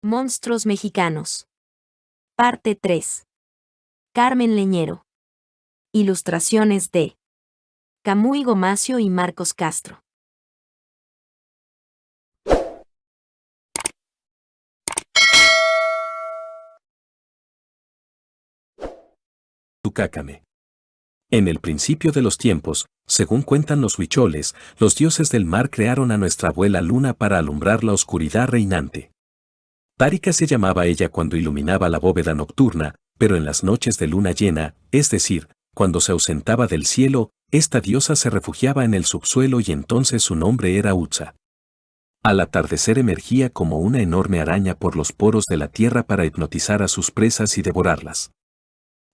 Monstruos mexicanos. Parte 3. Carmen Leñero. Ilustraciones de Camuy Gomacio y Marcos Castro. Tucácame. En el principio de los tiempos, según cuentan los huicholes, los dioses del mar crearon a nuestra abuela Luna para alumbrar la oscuridad reinante. Tárica se llamaba ella cuando iluminaba la bóveda nocturna, pero en las noches de luna llena, es decir, cuando se ausentaba del cielo, esta diosa se refugiaba en el subsuelo y entonces su nombre era Utsa. Al atardecer emergía como una enorme araña por los poros de la tierra para hipnotizar a sus presas y devorarlas.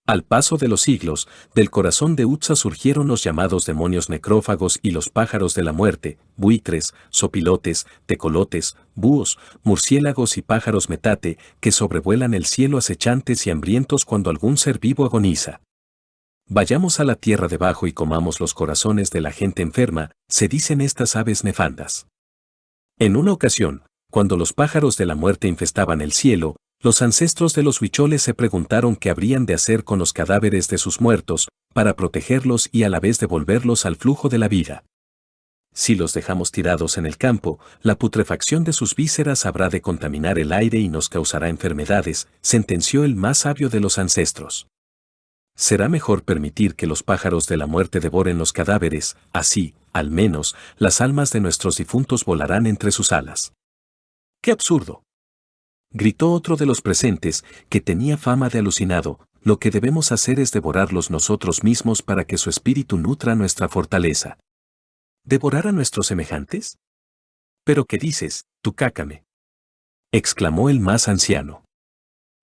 Al paso de los siglos, del corazón de Utsa surgieron los llamados demonios necrófagos y los pájaros de la muerte, buitres, sopilotes, tecolotes, búhos, murciélagos y pájaros metate, que sobrevuelan el cielo acechantes y hambrientos cuando algún ser vivo agoniza. Vayamos a la tierra debajo y comamos los corazones de la gente enferma, se dicen estas aves nefandas. En una ocasión, cuando los pájaros de la muerte infestaban el cielo, los ancestros de los huicholes se preguntaron qué habrían de hacer con los cadáveres de sus muertos, para protegerlos y a la vez devolverlos al flujo de la vida. Si los dejamos tirados en el campo, la putrefacción de sus vísceras habrá de contaminar el aire y nos causará enfermedades, sentenció el más sabio de los ancestros. Será mejor permitir que los pájaros de la muerte devoren los cadáveres, así, al menos, las almas de nuestros difuntos volarán entre sus alas. ¡Qué absurdo!, gritó otro de los presentes, que tenía fama de alucinado. Lo que debemos hacer es devorarlos nosotros mismos para que su espíritu nutra nuestra fortaleza. ¿Devorar a nuestros semejantes? ¿Pero qué dices, Tucácame?, exclamó el más anciano.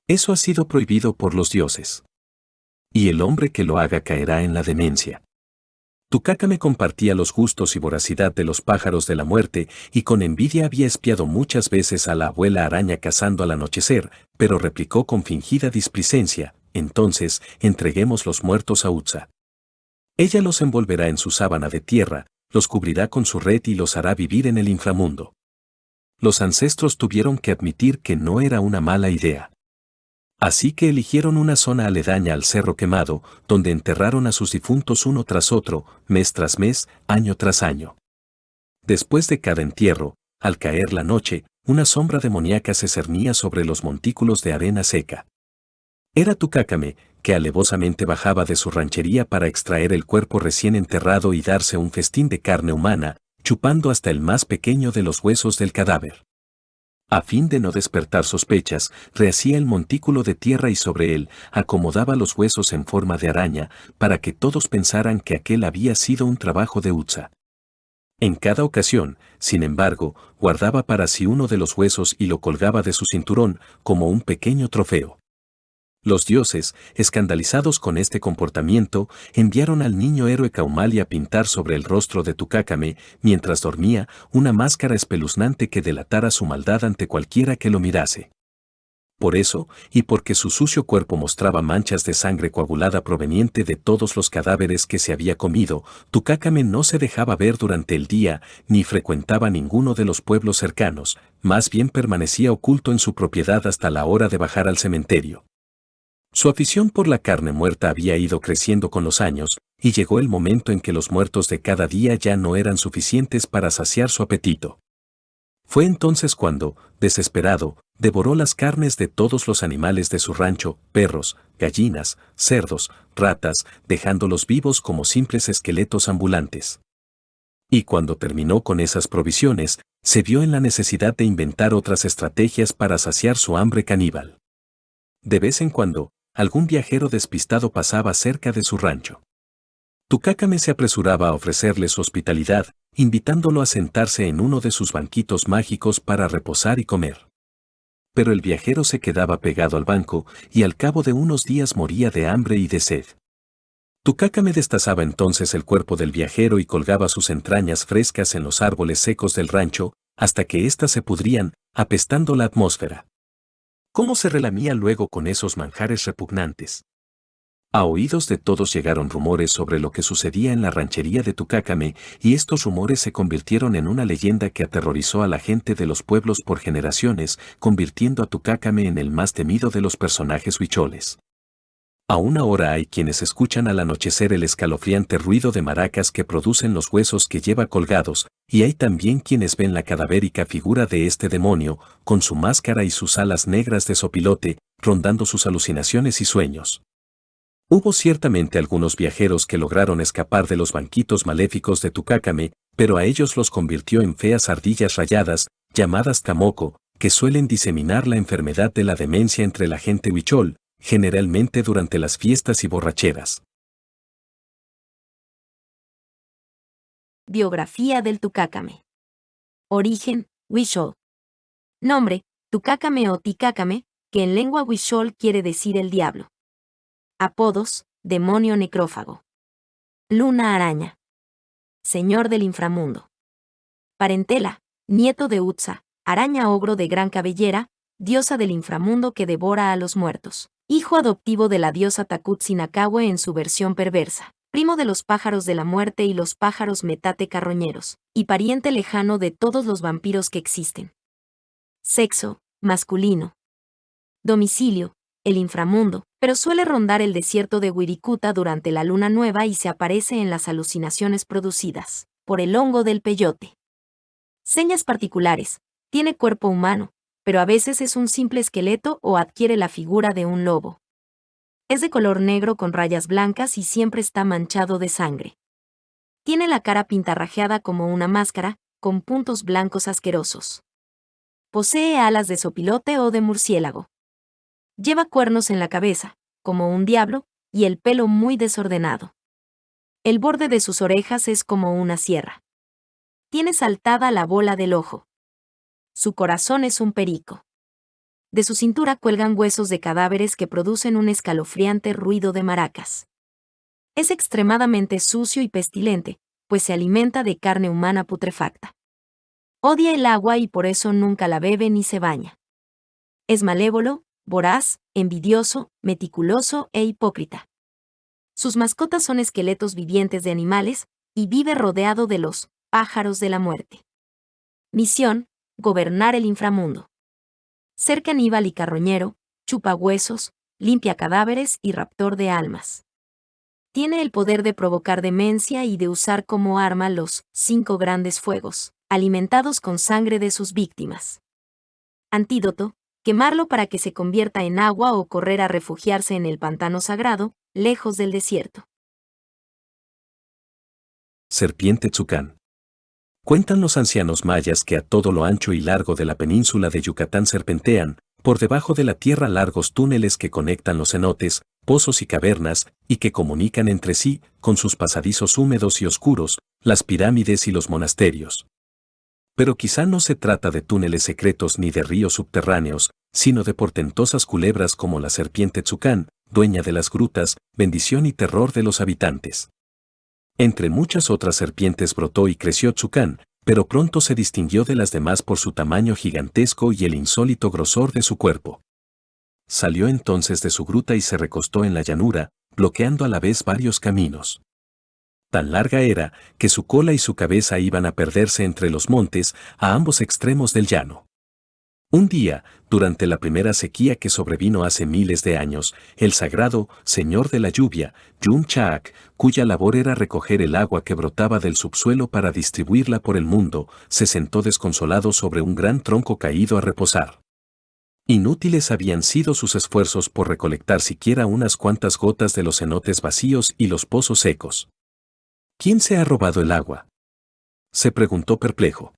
Eso ha sido prohibido por los dioses. Y el hombre que lo haga caerá en la demencia. Tucácame compartía los gustos y voracidad de los pájaros de la muerte y con envidia había espiado muchas veces a la abuela araña cazando al anochecer, pero replicó con fingida displicencia: entonces, entreguemos los muertos a Utsa. Ella los envolverá en su sábana de tierra, los cubrirá con su red y los hará vivir en el inframundo. Los ancestros tuvieron que admitir que no era una mala idea. Así que eligieron una zona aledaña al cerro quemado, donde enterraron a sus difuntos uno tras otro, mes tras mes, año tras año. Después de cada entierro, al caer la noche, una sombra demoníaca se cernía sobre los montículos de arena seca. Era Tucácame, que alevosamente bajaba de su ranchería para extraer el cuerpo recién enterrado y darse un festín de carne humana, chupando hasta el más pequeño de los huesos del cadáver. A fin de no despertar sospechas, rehacía el montículo de tierra y sobre él acomodaba los huesos en forma de araña, para que todos pensaran que aquel había sido un trabajo de Utsa. En cada ocasión, sin embargo, guardaba para sí uno de los huesos y lo colgaba de su cinturón, como un pequeño trofeo. Los dioses, escandalizados con este comportamiento, enviaron al niño héroe Caumali a pintar sobre el rostro de Tucácame, mientras dormía, una máscara espeluznante que delatara su maldad ante cualquiera que lo mirase. Por eso, y porque su sucio cuerpo mostraba manchas de sangre coagulada proveniente de todos los cadáveres que se había comido, Tucácame no se dejaba ver durante el día, ni frecuentaba ninguno de los pueblos cercanos, más bien permanecía oculto en su propiedad hasta la hora de bajar al cementerio. Su afición por la carne muerta había ido creciendo con los años, y llegó el momento en que los muertos de cada día ya no eran suficientes para saciar su apetito. Fue entonces cuando, desesperado, devoró las carnes de todos los animales de su rancho, perros, gallinas, cerdos, ratas, dejándolos vivos como simples esqueletos ambulantes. Y cuando terminó con esas provisiones, se vio en la necesidad de inventar otras estrategias para saciar su hambre caníbal. De vez en cuando, algún viajero despistado pasaba cerca de su rancho. Tucácame se apresuraba a ofrecerle su hospitalidad, invitándolo a sentarse en uno de sus banquitos mágicos para reposar y comer. Pero el viajero se quedaba pegado al banco y al cabo de unos días moría de hambre y de sed. Tucácame destazaba entonces el cuerpo del viajero y colgaba sus entrañas frescas en los árboles secos del rancho, hasta que éstas se pudrían, apestando la atmósfera. ¿Cómo se relamía luego con esos manjares repugnantes? A oídos de todos llegaron rumores sobre lo que sucedía en la ranchería de Tucácame, y estos rumores se convirtieron en una leyenda que aterrorizó a la gente de los pueblos por generaciones, convirtiendo a Tucácame en el más temido de los personajes huicholes. Aún ahora hay quienes escuchan al anochecer el escalofriante ruido de maracas que producen los huesos que lleva colgados, y hay también quienes ven la cadavérica figura de este demonio, con su máscara y sus alas negras de sopilote, rondando sus alucinaciones y sueños. Hubo ciertamente algunos viajeros que lograron escapar de los banquitos maléficos de Tucácame, pero a ellos los convirtió en feas ardillas rayadas, llamadas camoco, que suelen diseminar la enfermedad de la demencia entre la gente huichol, generalmente durante las fiestas y borracheras. Biografía del Tucácame. Origen, huichol. Nombre, Tucácame o Ticácame, que en lengua huichol quiere decir el diablo. Apodos, demonio necrófago. Luna araña. Señor del inframundo. Parentela, nieto de Utsa, araña ogro de gran cabellera, diosa del inframundo que devora a los muertos. Hijo adoptivo de la diosa Takutsinakawe en su versión perversa. Primo de los pájaros de la muerte y los pájaros metate carroñeros, y pariente lejano de todos los vampiros que existen. Sexo, masculino. Domicilio, el inframundo, pero suele rondar el desierto de Wirikuta durante la luna nueva y se aparece en las alucinaciones producidas por el hongo del peyote. Señas particulares, tiene cuerpo humano, pero a veces es un simple esqueleto o adquiere la figura de un lobo. Es de color negro con rayas blancas y siempre está manchado de sangre. Tiene la cara pintarrajeada como una máscara, con puntos blancos asquerosos. Posee alas de sopilote o de murciélago. Lleva cuernos en la cabeza, como un diablo, y el pelo muy desordenado. El borde de sus orejas es como una sierra. Tiene saltada la bola del ojo. Su corazón es un perico. De su cintura cuelgan huesos de cadáveres que producen un escalofriante ruido de maracas. Es extremadamente sucio y pestilente, pues se alimenta de carne humana putrefacta. Odia el agua y por eso nunca la bebe ni se baña. Es malévolo, voraz, envidioso, meticuloso e hipócrita. Sus mascotas son esqueletos vivientes de animales, y vive rodeado de los pájaros de la muerte. Misión: gobernar el inframundo. Ser caníbal y carroñero, chupa huesos, limpia cadáveres y raptor de almas. Tiene el poder de provocar demencia y de usar como arma los 5 grandes fuegos, alimentados con sangre de sus víctimas. Antídoto: quemarlo para que se convierta en agua o correr a refugiarse en el pantano sagrado, lejos del desierto. Serpiente Tzucán. Cuentan los ancianos mayas que a todo lo ancho y largo de la península de Yucatán serpentean, por debajo de la tierra, largos túneles que conectan los cenotes, pozos y cavernas, y que comunican entre sí, con sus pasadizos húmedos y oscuros, las pirámides y los monasterios. Pero quizá no se trata de túneles secretos ni de ríos subterráneos, sino de portentosas culebras como la serpiente Tzucán, dueña de las grutas, bendición y terror de los habitantes. Entre muchas otras serpientes brotó y creció Tzucán, pero pronto se distinguió de las demás por su tamaño gigantesco y el insólito grosor de su cuerpo. Salió entonces de su gruta y se recostó en la llanura, bloqueando a la vez varios caminos. Tan larga era, que su cola y su cabeza iban a perderse entre los montes, a ambos extremos del llano. Un día, durante la primera sequía que sobrevino hace miles de años, el sagrado Señor de la Lluvia, Yum Chaak, cuya labor era recoger el agua que brotaba del subsuelo para distribuirla por el mundo, se sentó desconsolado sobre un gran tronco caído a reposar. Inútiles habían sido sus esfuerzos por recolectar siquiera unas cuantas gotas de los cenotes vacíos y los pozos secos. ¿Quién se ha robado el agua?, se preguntó perplejo.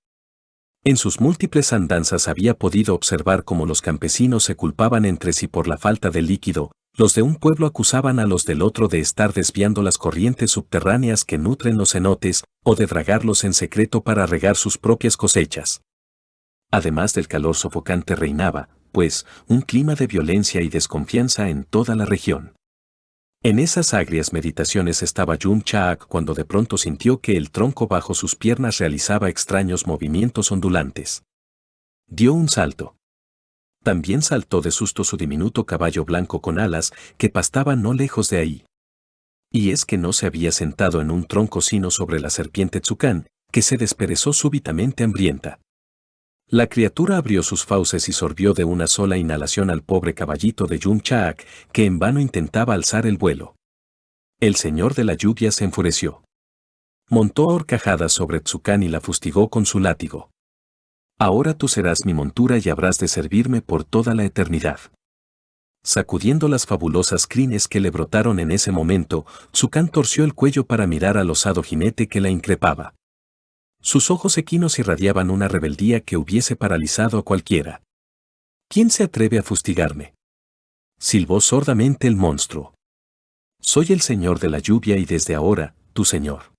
En sus múltiples andanzas había podido observar cómo los campesinos se culpaban entre sí por la falta de líquido, los de un pueblo acusaban a los del otro de estar desviando las corrientes subterráneas que nutren los cenotes, o de dragarlos en secreto para regar sus propias cosechas. Además del calor sofocante reinaba, pues, un clima de violencia y desconfianza en toda la región. En esas agrias meditaciones estaba Yum Chaak cuando de pronto sintió que el tronco bajo sus piernas realizaba extraños movimientos ondulantes. Dio un salto. También saltó de susto su diminuto caballo blanco con alas, que pastaba no lejos de ahí. Y es que no se había sentado en un tronco sino sobre la serpiente Tsukan, que se desperezó súbitamente hambrienta. La criatura abrió sus fauces y sorbió de una sola inhalación al pobre caballito de Yum Chaak, que en vano intentaba alzar el vuelo. El señor de la lluvia se enfureció. Montó a horcajadas sobre Tsukan y la fustigó con su látigo. Ahora tú serás mi montura y habrás de servirme por toda la eternidad. Sacudiendo las fabulosas crines que le brotaron en ese momento, Tsukan torció el cuello para mirar al osado jinete que la increpaba. Sus ojos equinos irradiaban una rebeldía que hubiese paralizado a cualquiera. ¿Quién se atreve a fustigarme?, silbó sordamente el monstruo. Soy el señor de la lluvia y desde ahora, tu señor.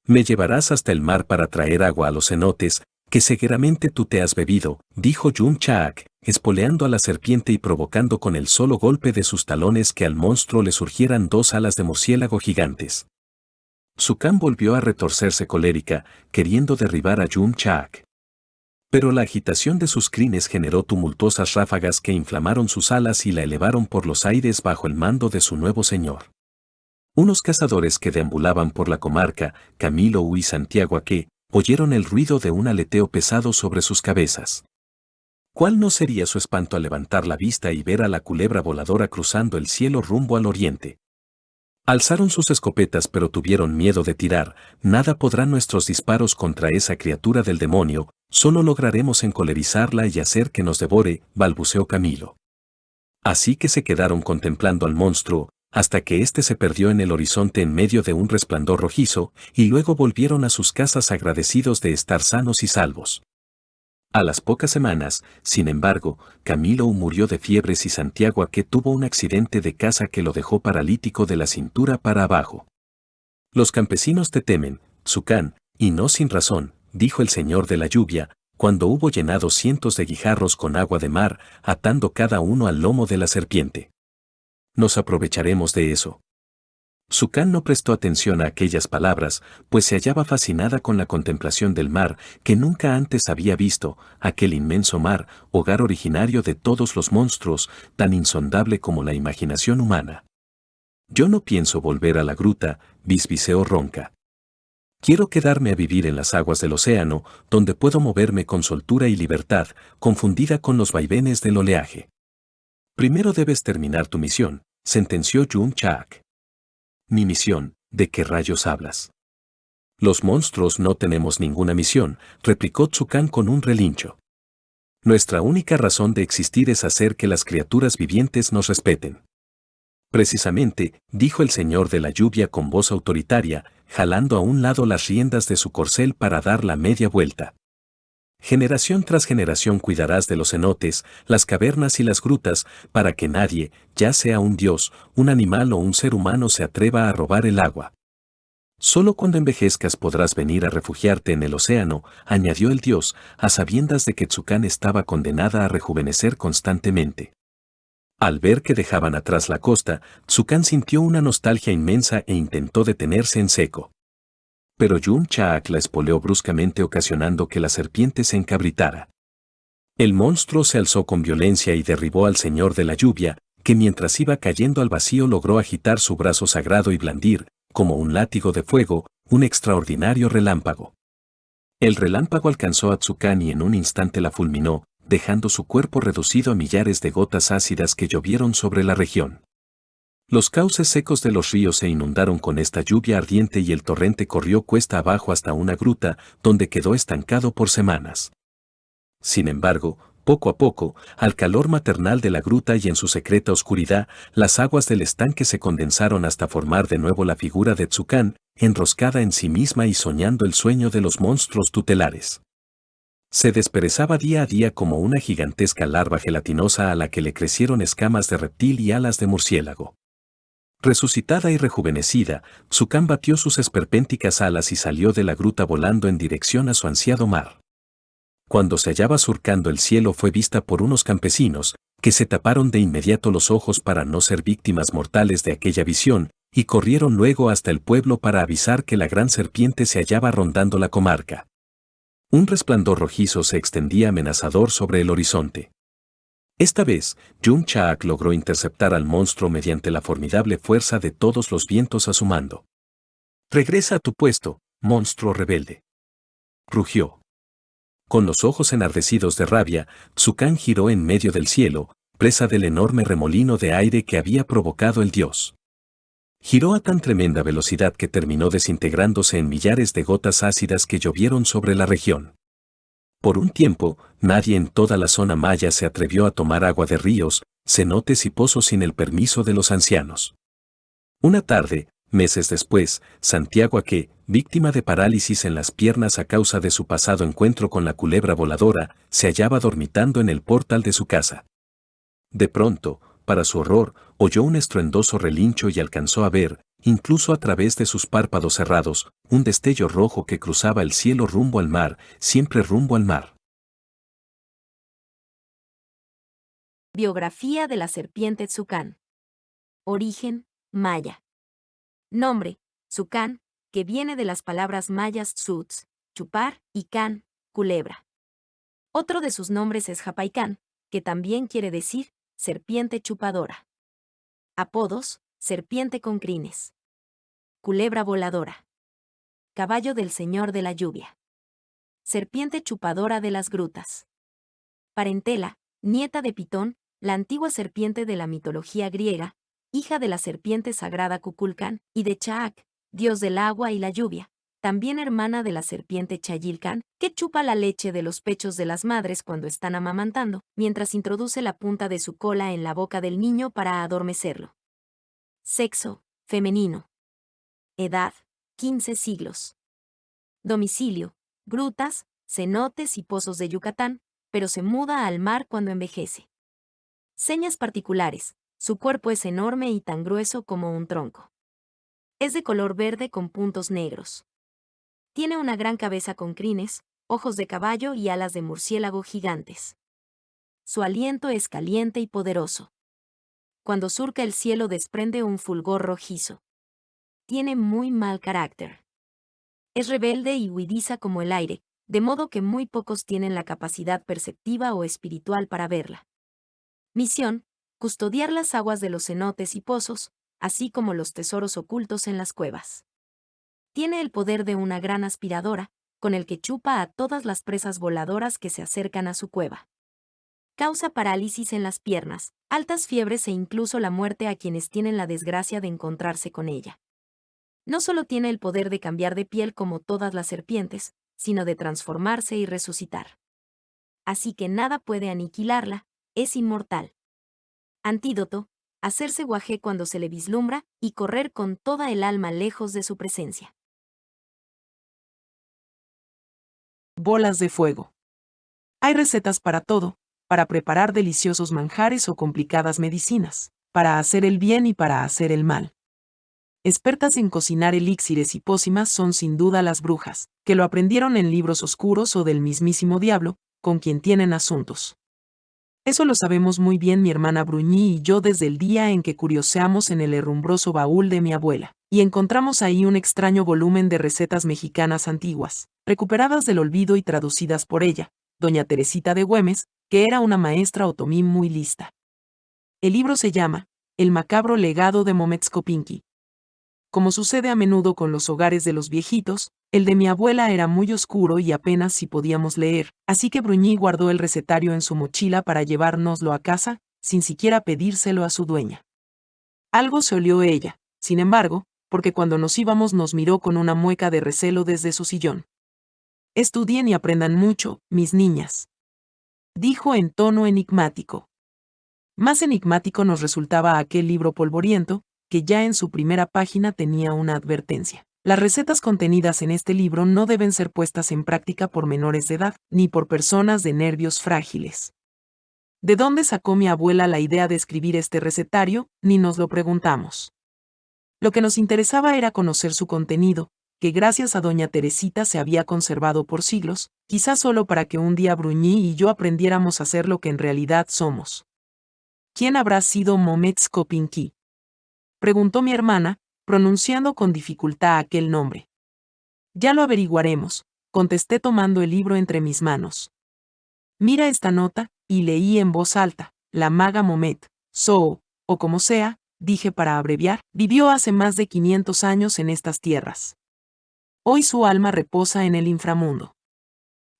Me llevarás hasta el mar para traer agua a los cenotes, que cegueramente tú te has bebido, dijo Yum Chaak, espoleando a la serpiente y provocando con el solo golpe de sus talones que al monstruo le surgieran dos alas de murciélago gigantes. Tsukan volvió a retorcerse colérica, queriendo derribar a Yum Chaak. Pero la agitación de sus crines generó tumultuosas ráfagas que inflamaron sus alas y la elevaron por los aires bajo el mando de su nuevo señor. Unos cazadores que deambulaban por la comarca, Camilo y Santiago Aque, oyeron el ruido de un aleteo pesado sobre sus cabezas. ¿Cuál no sería su espanto al levantar la vista y ver a la culebra voladora cruzando el cielo rumbo al oriente? Alzaron sus escopetas pero tuvieron miedo de tirar. Nada podrán nuestros disparos contra esa criatura del demonio, solo lograremos encolerizarla y hacer que nos devore, balbuceó Camilo. Así que se quedaron contemplando al monstruo, hasta que éste se perdió en el horizonte en medio de un resplandor rojizo, y luego volvieron a sus casas agradecidos de estar sanos y salvos. A las pocas semanas, sin embargo, Camilo murió de fiebres y Santiago Aque tuvo un accidente de caza que lo dejó paralítico de la cintura para abajo. Los campesinos te temen, Tsukan, y no sin razón, dijo el señor de la lluvia, cuando hubo llenado cientos de guijarros con agua de mar, atando cada uno al lomo de la serpiente. Nos aprovecharemos de eso. Tsukan no prestó atención a aquellas palabras, pues se hallaba fascinada con la contemplación del mar, que nunca antes había visto, aquel inmenso mar, hogar originario de todos los monstruos, tan insondable como la imaginación humana. Yo no pienso volver a la gruta, bisbiceó ronca. Quiero quedarme a vivir en las aguas del océano, donde puedo moverme con soltura y libertad, confundida con los vaivenes del oleaje. Primero debes terminar tu misión, sentenció Yum Chaak. ¿Mi misión? ¿De qué rayos hablas? Los monstruos no tenemos ninguna misión, replicó Tsukan con un relincho. Nuestra única razón de existir es hacer que las criaturas vivientes nos respeten. Precisamente, dijo el señor de la lluvia con voz autoritaria, jalando a un lado las riendas de su corcel para dar la media vuelta. Generación tras generación cuidarás de los cenotes, las cavernas y las grutas, para que nadie, ya sea un dios, un animal o un ser humano, se atreva a robar el agua. Solo cuando envejezcas podrás venir a refugiarte en el océano, añadió el dios, a sabiendas de que Tsukan estaba condenada a rejuvenecer constantemente. Al ver que dejaban atrás la costa, Tsukan sintió una nostalgia inmensa e intentó detenerse en seco. Pero Yum Chaak la espoleó bruscamente, ocasionando que la serpiente se encabritara. El monstruo se alzó con violencia y derribó al señor de la lluvia, que mientras iba cayendo al vacío logró agitar su brazo sagrado y blandir, como un látigo de fuego, un extraordinario relámpago. El relámpago alcanzó a Tsukan y en un instante la fulminó, dejando su cuerpo reducido a millares de gotas ácidas que llovieron sobre la región. Los cauces secos de los ríos se inundaron con esta lluvia ardiente y el torrente corrió cuesta abajo hasta una gruta, donde quedó estancado por semanas. Sin embargo, poco a poco, al calor maternal de la gruta y en su secreta oscuridad, las aguas del estanque se condensaron hasta formar de nuevo la figura de Tsukan, enroscada en sí misma y soñando el sueño de los monstruos tutelares. Se desperezaba día a día como una gigantesca larva gelatinosa a la que le crecieron escamas de reptil y alas de murciélago. Resucitada y rejuvenecida, Tsukan batió sus esperpénticas alas y salió de la gruta volando en dirección a su ansiado mar. Cuando se hallaba surcando el cielo fue vista por unos campesinos, que se taparon de inmediato los ojos para no ser víctimas mortales de aquella visión, y corrieron luego hasta el pueblo para avisar que la gran serpiente se hallaba rondando la comarca. Un resplandor rojizo se extendía amenazador sobre el horizonte. Esta vez, Jung Chaak logró interceptar al monstruo mediante la formidable fuerza de todos los vientos a su mando. «Regresa a tu puesto, monstruo rebelde», rugió. Con los ojos enardecidos de rabia, Tsukan giró en medio del cielo, presa del enorme remolino de aire que había provocado el dios. Giró a tan tremenda velocidad que terminó desintegrándose en millares de gotas ácidas que llovieron sobre la región. Por un tiempo, nadie en toda la zona maya se atrevió a tomar agua de ríos, cenotes y pozos sin el permiso de los ancianos. Una tarde, meses después, Santiago Ake, víctima de parálisis en las piernas a causa de su pasado encuentro con la culebra voladora, se hallaba dormitando en el portal de su casa. De pronto, para su horror, oyó un estruendoso relincho y alcanzó a ver, incluso a través de sus párpados cerrados, un destello rojo que cruzaba el cielo rumbo al mar, siempre rumbo al mar. Biografía de la serpiente Tsukan. Origen, maya. Nombre, Tsukan, que viene de las palabras mayas tsuts, chupar, y kan, culebra. Otro de sus nombres es Japaikan, que también quiere decir serpiente chupadora. Apodos, serpiente con crines. Culebra voladora. Caballo del señor de la lluvia. Serpiente chupadora de las grutas. Parentela, nieta de Pitón, la antigua serpiente de la mitología griega, hija de la serpiente sagrada Kukulkan, y de Chaak, dios del agua y la lluvia, también hermana de la serpiente Chayilkan, que chupa la leche de los pechos de las madres cuando están amamantando, mientras introduce la punta de su cola en la boca del niño para adormecerlo. Sexo, femenino. Edad, 15 siglos. Domicilio, grutas, cenotes y pozos de Yucatán, pero se muda al mar cuando envejece. Señas particulares, su cuerpo es enorme y tan grueso como un tronco. Es de color verde con puntos negros. Tiene una gran cabeza con crines, ojos de caballo y alas de murciélago gigantes. Su aliento es caliente y poderoso. Cuando surca el cielo desprende un fulgor rojizo. Tiene muy mal carácter. Es rebelde y huidiza como el aire, de modo que muy pocos tienen la capacidad perceptiva o espiritual para verla. Misión: custodiar las aguas de los cenotes y pozos, así como los tesoros ocultos en las cuevas. Tiene el poder de una gran aspiradora, con el que chupa a todas las presas voladoras que se acercan a su cueva. Causa parálisis en las piernas, altas fiebres e incluso la muerte a quienes tienen la desgracia de encontrarse con ella. No solo tiene el poder de cambiar de piel como todas las serpientes, sino de transformarse y resucitar. Así que nada puede aniquilarla, es inmortal. Antídoto: hacerse guajé cuando se le vislumbra y correr con toda el alma lejos de su presencia. Bolas de fuego. Hay recetas para todo, para preparar deliciosos manjares o complicadas medicinas, para hacer el bien y para hacer el mal. Expertas en cocinar elixires y pócimas son sin duda las brujas, que lo aprendieron en libros oscuros o del mismísimo diablo, con quien tienen asuntos. Eso lo sabemos muy bien mi hermana Bruñí y yo desde el día en que curioseamos en el herrumbroso baúl de mi abuela, y encontramos ahí un extraño volumen de recetas mexicanas antiguas, recuperadas del olvido y traducidas por ella, doña Teresita de Güemes, que era una maestra otomí muy lista. El libro se llama El macabro legado de Mometskopinki. Como sucede a menudo con los hogares de los viejitos, el de mi abuela era muy oscuro y apenas si podíamos leer, así que Bruñí guardó el recetario en su mochila para llevárnoslo a casa, sin siquiera pedírselo a su dueña. Algo se olió ella, sin embargo, porque cuando nos íbamos nos miró con una mueca de recelo desde su sillón. Estudien y aprendan mucho, mis niñas, dijo en tono enigmático. Más enigmático nos resultaba aquel libro polvoriento, que ya en su primera página tenía una advertencia. Las recetas contenidas en este libro no deben ser puestas en práctica por menores de edad, ni por personas de nervios frágiles. ¿De dónde sacó mi abuela la idea de escribir este recetario? Ni nos lo preguntamos. Lo que nos interesaba era conocer su contenido, que gracias a doña Teresita se había conservado por siglos, quizás solo para que un día Bruñí y yo aprendiéramos a ser lo que en realidad somos. ¿Quién habrá sido Mometskopinki?, preguntó mi hermana, pronunciando con dificultad aquel nombre. Ya lo averiguaremos, contesté tomando el libro entre mis manos. Mira esta nota, y leí en voz alta. la maga Momet, Soo, o como sea, dije para abreviar, vivió hace más de 500 años en estas tierras. Hoy su alma reposa en el inframundo.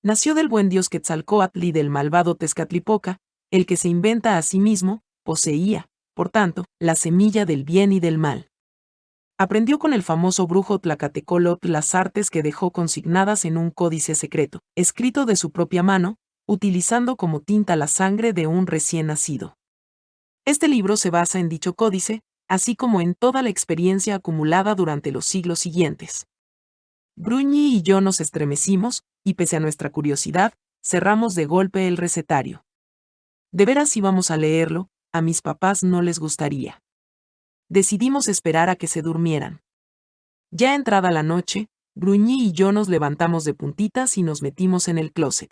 Nació del buen dios Quetzalcóatl y del malvado Tezcatlipoca, el que se inventa a sí mismo, poseía, por tanto, la semilla del bien y del mal. Aprendió con el famoso brujo Tlacatecolotl las artes que dejó consignadas en un códice secreto, escrito de su propia mano, utilizando como tinta la sangre de un recién nacido. Este libro se basa en dicho códice, así como en toda la experiencia acumulada durante los siglos siguientes. Bruñi y yo nos estremecimos, y pese a nuestra curiosidad, cerramos de golpe el recetario. De veras íbamos a leerlo, a mis papás no les gustaría. Decidimos esperar a que se durmieran. Ya entrada la noche, Bruñi y yo nos levantamos de puntitas y nos metimos en el closet.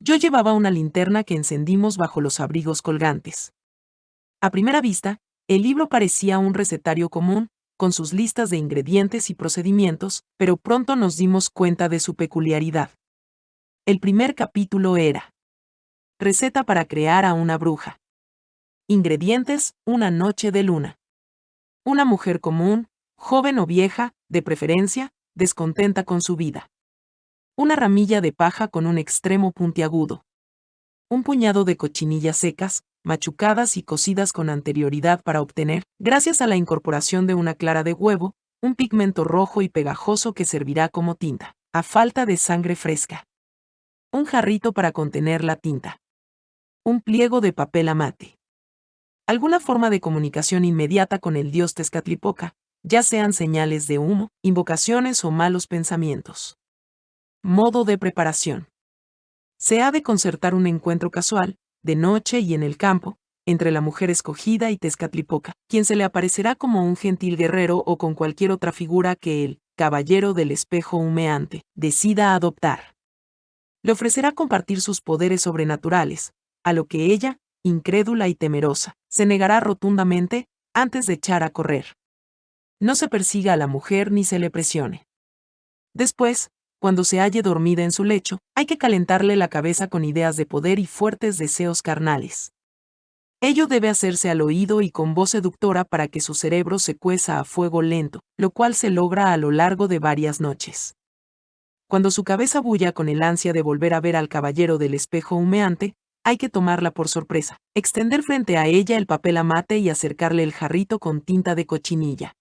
Yo llevaba una linterna que encendimos bajo los abrigos colgantes. A primera vista, el libro parecía un recetario común, con sus listas de ingredientes y procedimientos, pero pronto nos dimos cuenta de su peculiaridad. El primer capítulo era: receta para crear a una bruja. Ingredientes: una noche de luna. Una mujer común, joven o vieja, de preferencia, descontenta con su vida. Una ramilla de paja con un extremo puntiagudo. Un puñado de cochinillas secas, machucadas y cocidas con anterioridad para obtener, gracias a la incorporación de una clara de huevo, un pigmento rojo y pegajoso que servirá como tinta, a falta de sangre fresca. Un jarrito para contener la tinta. Un pliego de papel amate. Alguna forma de comunicación inmediata con el dios Tezcatlipoca, ya sean señales de humo, invocaciones o malos pensamientos. Modo de preparación. Se ha de concertar un encuentro casual, de noche y en el campo, entre la mujer escogida y Tezcatlipoca, quien se le aparecerá como un gentil guerrero o con cualquier otra figura que el caballero del espejo humeante decida adoptar. Le ofrecerá compartir sus poderes sobrenaturales, a lo que ella, incrédula y temerosa, se negará rotundamente, antes de echar a correr. No se persiga a la mujer ni se le presione. Después, cuando se halle dormida en su lecho, hay que calentarle la cabeza con ideas de poder y fuertes deseos carnales. Ello debe hacerse al oído y con voz seductora para que su cerebro se cueza a fuego lento, lo cual se logra a lo largo de varias noches. Cuando su cabeza bulla con el ansia de volver a ver al caballero del espejo humeante, hay que tomarla por sorpresa, extender frente a ella el papel amate y acercarle el jarrito con tinta de cochinilla.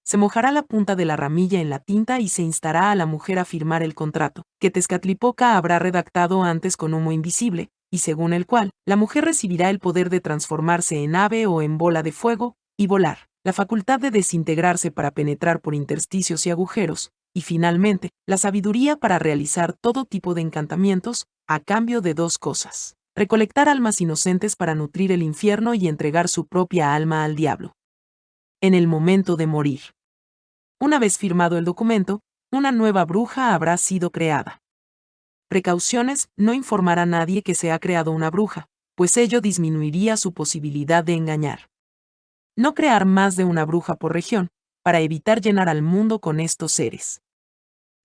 Se mojará la punta de la ramilla en la tinta y se instará a la mujer a firmar el contrato, que Tezcatlipoca habrá redactado antes con humo invisible, y según el cual, la mujer recibirá el poder de transformarse en ave o en bola de fuego, y volar, la facultad de desintegrarse para penetrar por intersticios y agujeros, y finalmente, la sabiduría para realizar todo tipo de encantamientos, a cambio de dos cosas: recolectar almas inocentes para nutrir el infierno y entregar su propia alma al diablo. En el momento de morir. Una vez firmado el documento, una nueva bruja habrá sido creada. Precauciones: no informar a nadie que se ha creado una bruja, pues ello disminuiría su posibilidad de engañar. No crear más de una bruja por región, para evitar llenar al mundo con estos seres.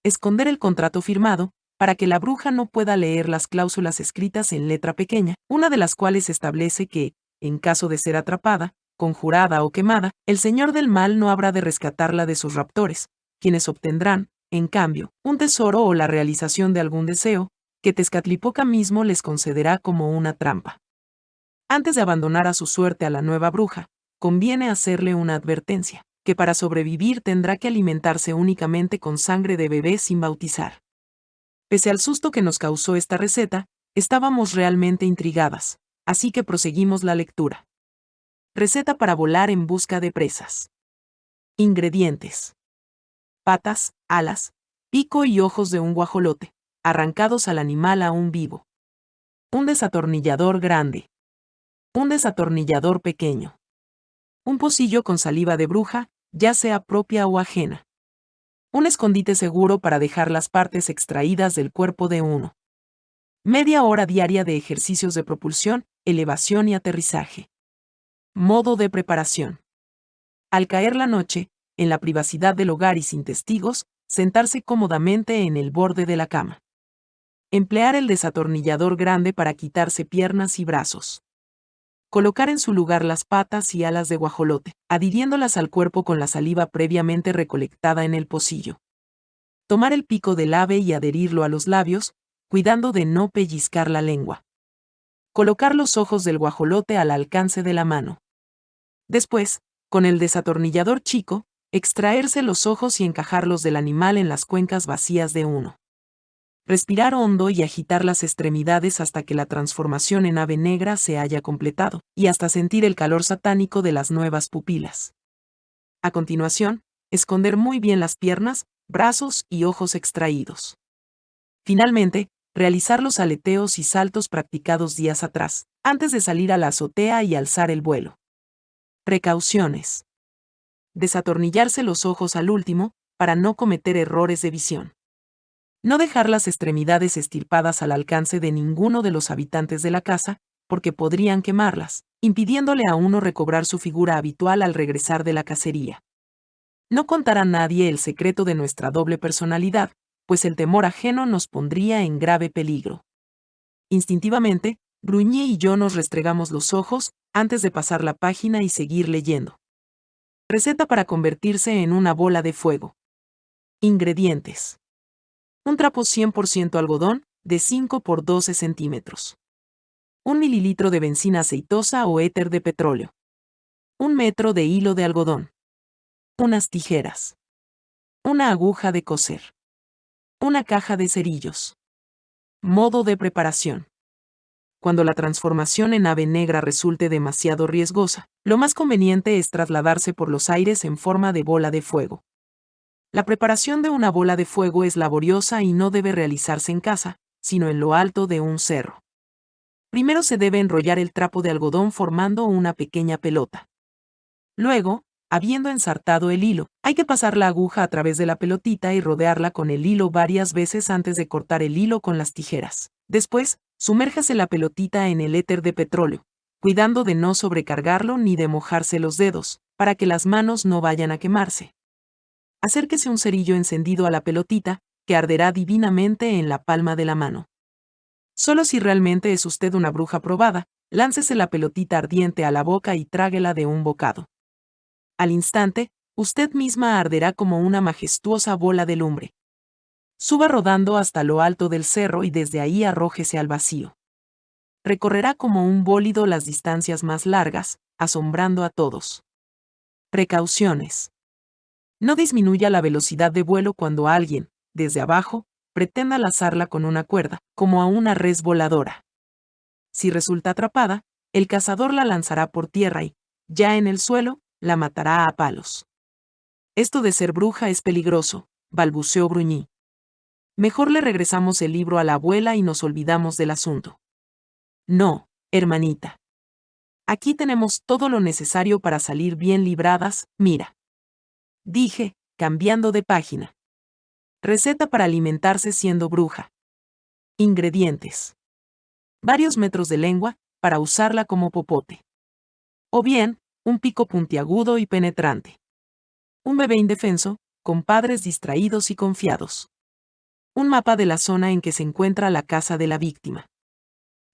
Esconder el contrato firmado, para que la bruja no pueda leer las cláusulas escritas en letra pequeña, una de las cuales establece que, en caso de ser atrapada, conjurada o quemada, el señor del mal no habrá de rescatarla de sus raptores, quienes obtendrán, en cambio, un tesoro o la realización de algún deseo, que Tezcatlipoca mismo les concederá como una trampa. Antes de abandonar a su suerte a la nueva bruja, conviene hacerle una advertencia, que para sobrevivir tendrá que alimentarse únicamente con sangre de bebé sin bautizar. Pese al susto que nos causó esta receta, estábamos realmente intrigadas, así que proseguimos la lectura. Receta para volar en busca de presas. Ingredientes: patas, alas, pico y ojos de un guajolote, arrancados al animal aún vivo. Un desatornillador grande. Un desatornillador pequeño. Un pocillo con saliva de bruja, ya sea propia o ajena. Un escondite seguro para dejar las partes extraídas del cuerpo de uno. Media hora diaria de ejercicios de propulsión, elevación y aterrizaje. Modo de preparación. Al caer la noche, en la privacidad del hogar y sin testigos, sentarse cómodamente en el borde de la cama. Emplear el desatornillador grande para quitarse piernas y brazos. Colocar en su lugar las patas y alas de guajolote, adhiriéndolas al cuerpo con la saliva previamente recolectada en el pocillo. Tomar el pico del ave y adherirlo a los labios, cuidando de no pellizcar la lengua. Colocar los ojos del guajolote al alcance de la mano. Después, con el desatornillador chico, extraerse los ojos y encajarlos del animal en las cuencas vacías de uno. Respirar hondo y agitar las extremidades hasta que la transformación en ave negra se haya completado, y hasta sentir el calor satánico de las nuevas pupilas. A continuación, esconder muy bien las piernas, brazos y ojos extraídos. Finalmente, realizar los aleteos y saltos practicados días atrás, antes de salir a la azotea y alzar el vuelo. Precauciones. Desatornillarse los ojos al último, para no cometer errores de visión. No dejar las extremidades estirpadas al alcance de ninguno de los habitantes de la casa, porque podrían quemarlas, impidiéndole a uno recobrar su figura habitual al regresar de la cacería. No contar a nadie el secreto de nuestra doble personalidad, pues el temor ajeno nos pondría en grave peligro. Instintivamente, Gruñé y yo nos restregamos los ojos, antes de pasar la página y seguir leyendo. Receta para convertirse en una bola de fuego. Ingredientes. Un trapo 100% algodón, de 5 por 12 centímetros. 1 mililitro de benzina aceitosa o éter de petróleo. 1 metro de hilo de algodón. Unas tijeras. Una aguja de coser. Una caja de cerillos. Modo de preparación. Cuando la transformación en ave negra resulte demasiado riesgosa, lo más conveniente es trasladarse por los aires en forma de bola de fuego. La preparación de una bola de fuego es laboriosa y no debe realizarse en casa, sino en lo alto de un cerro. Primero se debe enrollar el trapo de algodón formando una pequeña pelota. Luego, habiendo ensartado el hilo, hay que pasar la aguja a través de la pelotita y rodearla con el hilo varias veces antes de cortar el hilo con las tijeras. Después, sumérjase la pelotita en el éter de petróleo, cuidando de no sobrecargarlo ni de mojarse los dedos, para que las manos no vayan a quemarse. Acérquese un cerillo encendido a la pelotita, que arderá divinamente en la palma de la mano. Solo si realmente es usted una bruja probada, láncese la pelotita ardiente a la boca y tráguela de un bocado. Al instante, usted misma arderá como una majestuosa bola de lumbre. Suba rodando hasta lo alto del cerro y desde ahí arrójese al vacío. Recorrerá como un bólido las distancias más largas, asombrando a todos. Precauciones. No disminuya la velocidad de vuelo cuando alguien, desde abajo, pretenda lazarla con una cuerda, como a una res voladora. Si resulta atrapada, el cazador la lanzará por tierra y, ya en el suelo, la matará a palos. Esto de ser bruja es peligroso, balbuceó Gruñí. Mejor le regresamos el libro a la abuela y nos olvidamos del asunto. No, hermanita. Aquí tenemos todo lo necesario para salir bien libradas, mira. Dije, cambiando de página. Receta para alimentarse siendo bruja. Ingredientes. Varios metros de lengua, para usarla como popote. O bien, un pico puntiagudo y penetrante. Un bebé indefenso, con padres distraídos y confiados. Un mapa de la zona en que se encuentra la casa de la víctima.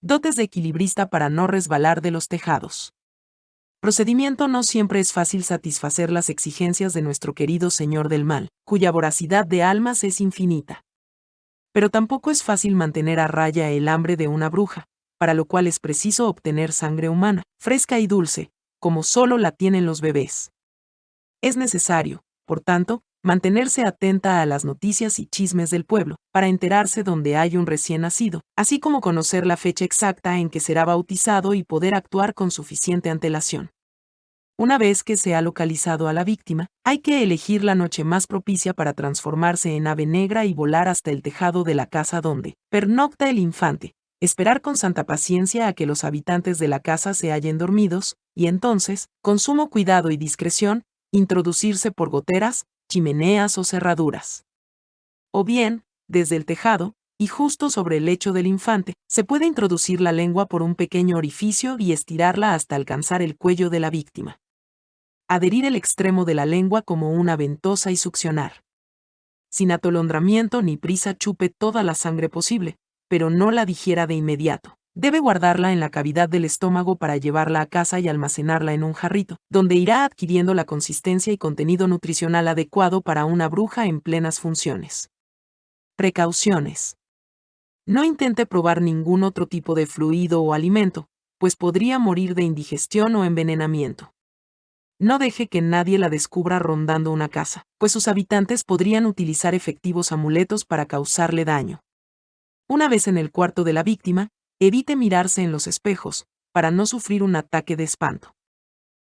Dotes de equilibrista para no resbalar de los tejados. Procedimiento: no siempre es fácil satisfacer las exigencias de nuestro querido Señor del Mal, cuya voracidad de almas es infinita. Pero tampoco es fácil mantener a raya el hambre de una bruja, para lo cual es preciso obtener sangre humana, fresca y dulce, como solo la tienen los bebés. Es necesario, por tanto, mantenerse atenta a las noticias y chismes del pueblo, para enterarse donde hay un recién nacido, así como conocer la fecha exacta en que será bautizado y poder actuar con suficiente antelación. Una vez que se ha localizado a la víctima, hay que elegir la noche más propicia para transformarse en ave negra y volar hasta el tejado de la casa donde pernocta el infante, esperar con santa paciencia a que los habitantes de la casa se hallen dormidos, y entonces, con sumo cuidado y discreción, introducirse por goteras, chimeneas o cerraduras. O bien, desde el tejado, y justo sobre el lecho del infante, se puede introducir la lengua por un pequeño orificio y estirarla hasta alcanzar el cuello de la víctima. Adherir el extremo de la lengua como una ventosa y succionar. Sin atolondramiento ni prisa chupe toda la sangre posible, pero no la digiera de inmediato. Debe guardarla en la cavidad del estómago para llevarla a casa y almacenarla en un jarrito, donde irá adquiriendo la consistencia y contenido nutricional adecuado para una bruja en plenas funciones. Precauciones. No intente probar ningún otro tipo de fluido o alimento, pues podría morir de indigestión o envenenamiento. No deje que nadie la descubra rondando una casa, pues sus habitantes podrían utilizar efectivos amuletos para causarle daño. Una vez en el cuarto de la víctima, evite mirarse en los espejos, para no sufrir un ataque de espanto.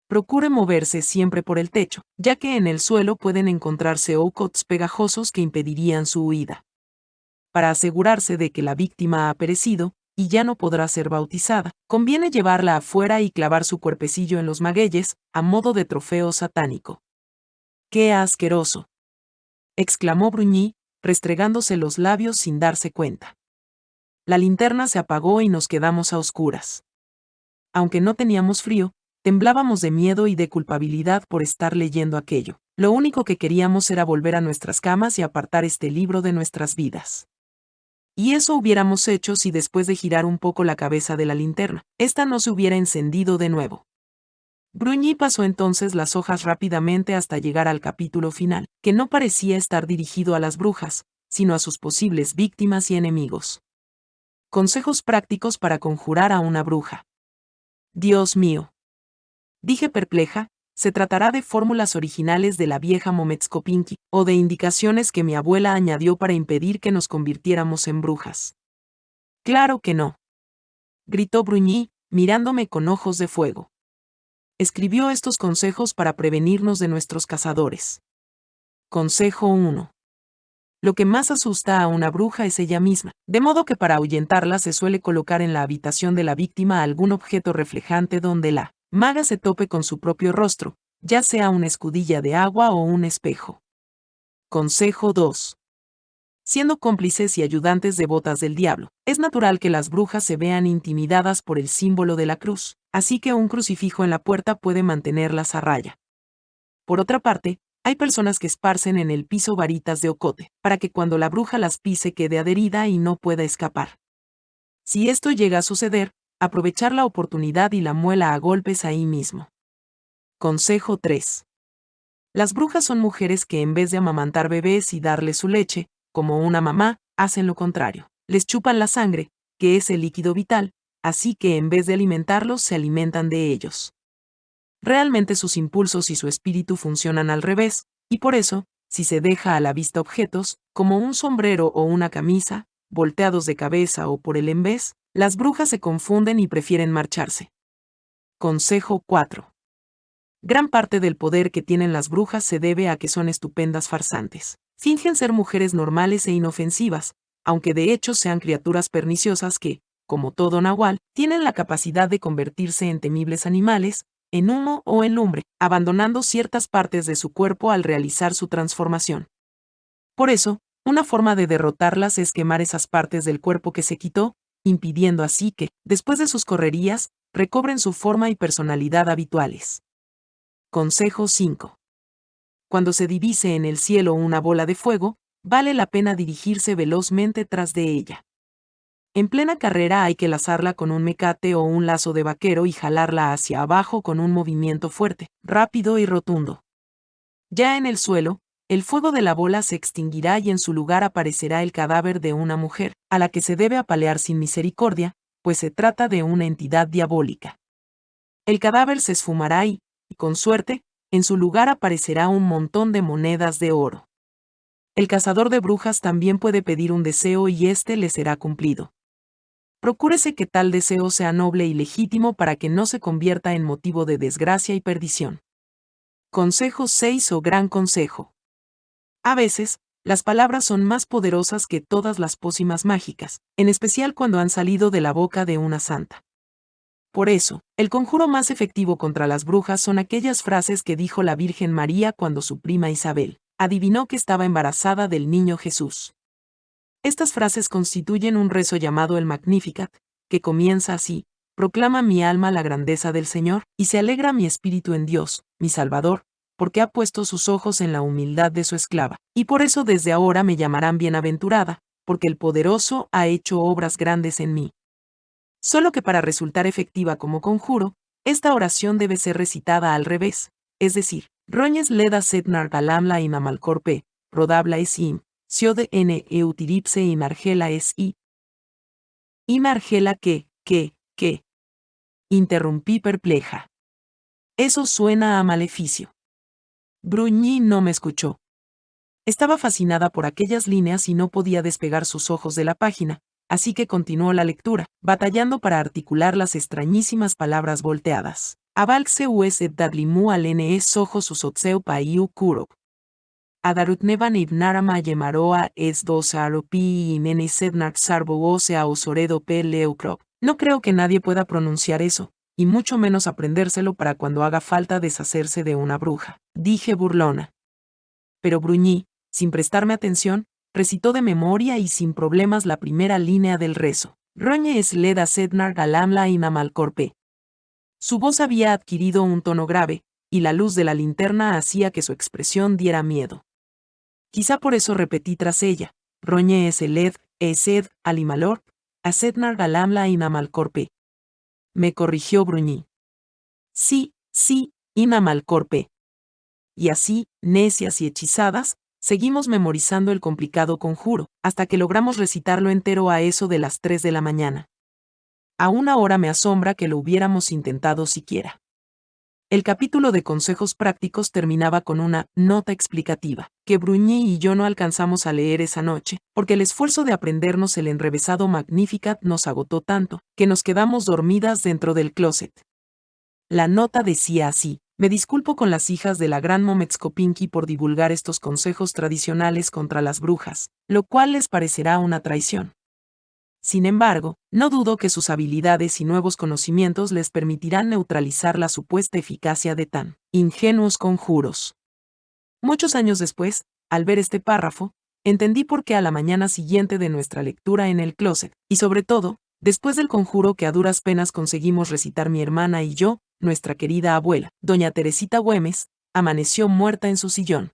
Procure moverse siempre por el techo, ya que en el suelo pueden encontrarse oukots pegajosos que impedirían su huida. Para asegurarse de que la víctima ha perecido, y ya no podrá ser bautizada, conviene llevarla afuera y clavar su cuerpecillo en los magueyes, a modo de trofeo satánico. ¡Qué asqueroso!, exclamó Bruni, restregándose los labios sin darse cuenta. La linterna se apagó y nos quedamos a oscuras. Aunque no teníamos frío, temblábamos de miedo y de culpabilidad por estar leyendo aquello. Lo único que queríamos era volver a nuestras camas y apartar este libro de nuestras vidas. Y eso hubiéramos hecho si después de girar un poco la cabeza de la linterna, esta no se hubiera encendido de nuevo. Bruni pasó entonces las hojas rápidamente hasta llegar al capítulo final, que no parecía estar dirigido a las brujas, sino a sus posibles víctimas y enemigos. Consejos prácticos para conjurar a una bruja. Dios mío, dije perpleja, se tratará de fórmulas originales de la vieja Mometskopinki, o de indicaciones que mi abuela añadió para impedir que nos convirtiéramos en brujas. Claro que no, gritó Bruni, mirándome con ojos de fuego. Escribió estos consejos para prevenirnos de nuestros cazadores. Consejo 1. Lo que más asusta a una bruja es ella misma, de modo que para ahuyentarla se suele colocar en la habitación de la víctima algún objeto reflejante donde la maga se tope con su propio rostro, ya sea una escudilla de agua o un espejo. Consejo 2. Siendo cómplices y ayudantes devotas del diablo, es natural que las brujas se vean intimidadas por el símbolo de la cruz, así que un crucifijo en la puerta puede mantenerlas a raya. Por otra parte, hay personas que esparcen en el piso varitas de ocote, para que cuando la bruja las pise quede adherida y no pueda escapar. Si esto llega a suceder, aprovechar la oportunidad y la muela a golpes ahí mismo. Consejo 3. Las brujas son mujeres que en vez de amamantar bebés y darles su leche, como una mamá, hacen lo contrario. Les chupan la sangre, que es el líquido vital, así que en vez de alimentarlos se alimentan de ellos. Realmente sus impulsos y su espíritu funcionan al revés, y por eso, si se deja a la vista objetos, como un sombrero o una camisa, volteados de cabeza o por el envés, las brujas se confunden y prefieren marcharse. Consejo 4. Gran parte del poder que tienen las brujas se debe a que son estupendas farsantes. Fingen ser mujeres normales e inofensivas, aunque de hecho sean criaturas perniciosas que, como todo nahual, tienen la capacidad de convertirse en temibles animales, en humo o en lumbre, abandonando ciertas partes de su cuerpo al realizar su transformación. Por eso, una forma de derrotarlas es quemar esas partes del cuerpo que se quitó, impidiendo así que, después de sus correrías, recobren su forma y personalidad habituales. Consejo 5. Cuando se divise en el cielo una bola de fuego, vale la pena dirigirse velozmente tras de ella. En plena carrera hay que lazarla con un mecate o un lazo de vaquero y jalarla hacia abajo con un movimiento fuerte, rápido y rotundo. Ya en el suelo, el fuego de la bola se extinguirá y en su lugar aparecerá el cadáver de una mujer, a la que se debe apalear sin misericordia, pues se trata de una entidad diabólica. El cadáver se esfumará y, con suerte, en su lugar aparecerá un montón de monedas de oro. El cazador de brujas también puede pedir un deseo y éste le será cumplido. Procúrese que tal deseo sea noble y legítimo para que no se convierta en motivo de desgracia y perdición. Consejo 6 o gran consejo. A veces, las palabras son más poderosas que todas las pócimas mágicas, en especial cuando han salido de la boca de una santa. Por eso, el conjuro más efectivo contra las brujas son aquellas frases que dijo la Virgen María cuando su prima Isabel adivinó que estaba embarazada del niño Jesús. Estas frases constituyen un rezo llamado el Magnificat, que comienza así: proclama mi alma la grandeza del Señor, y se alegra mi espíritu en Dios, mi Salvador, porque ha puesto sus ojos en la humildad de su esclava, y por eso desde ahora me llamarán bienaventurada, porque el Poderoso ha hecho obras grandes en mí. Solo que para resultar efectiva como conjuro, esta oración debe ser recitada al revés, es decir, Roñes leda setnar galamla y mamalcorpe, rodabla es im, siode n eutiripse y margela es y margela que. Interrumpí perpleja. Eso suena a maleficio. Bruñí no me escuchó. Estaba fascinada por aquellas líneas y no podía despegar sus ojos de la página, así que continuó la lectura, batallando para articular las extrañísimas palabras volteadas. Avalxeu es et dadlimu al ne sojo susotseu paiu kurok. Adarutnevan ibnarama yemaroa es dos aropi y nene sednak sarbo osea osoredo pe leukrok. No creo que nadie pueda pronunciar eso, y mucho menos aprendérselo para cuando haga falta deshacerse de una bruja, dije burlona. Pero Bruñí, sin prestarme atención, recitó de memoria y sin problemas la primera línea del rezo. Roñe es leda sednar galamla y mamalcorpe. Su voz había adquirido un tono grave, y la luz de la linterna hacía que su expresión diera miedo. Quizá por eso repetí tras ella, Roñe es eled, esed, alimalor, asednar galamla y mamalcorpe. Me corrigió Bruñí. Sí, y mamalcorpe. Y así, necias y hechizadas, seguimos memorizando el complicado conjuro, hasta que logramos recitarlo entero a eso de las 3 de la mañana. Aún ahora me asombra que lo hubiéramos intentado siquiera. El capítulo de consejos prácticos terminaba con una nota explicativa, que Bruñí y yo no alcanzamos a leer esa noche, porque el esfuerzo de aprendernos el enrevesado Magnificat nos agotó tanto, que nos quedamos dormidas dentro del closet. La nota decía así: me disculpo con las hijas de la gran Mometskopinki por divulgar estos consejos tradicionales contra las brujas, lo cual les parecerá una traición. Sin embargo, no dudo que sus habilidades y nuevos conocimientos les permitirán neutralizar la supuesta eficacia de tan ingenuos conjuros. Muchos años después, al ver este párrafo, entendí por qué a la mañana siguiente de nuestra lectura en el closet, y sobre todo, después del conjuro que a duras penas conseguimos recitar mi hermana y yo, nuestra querida abuela, doña Teresita Güemes, amaneció muerta en su sillón.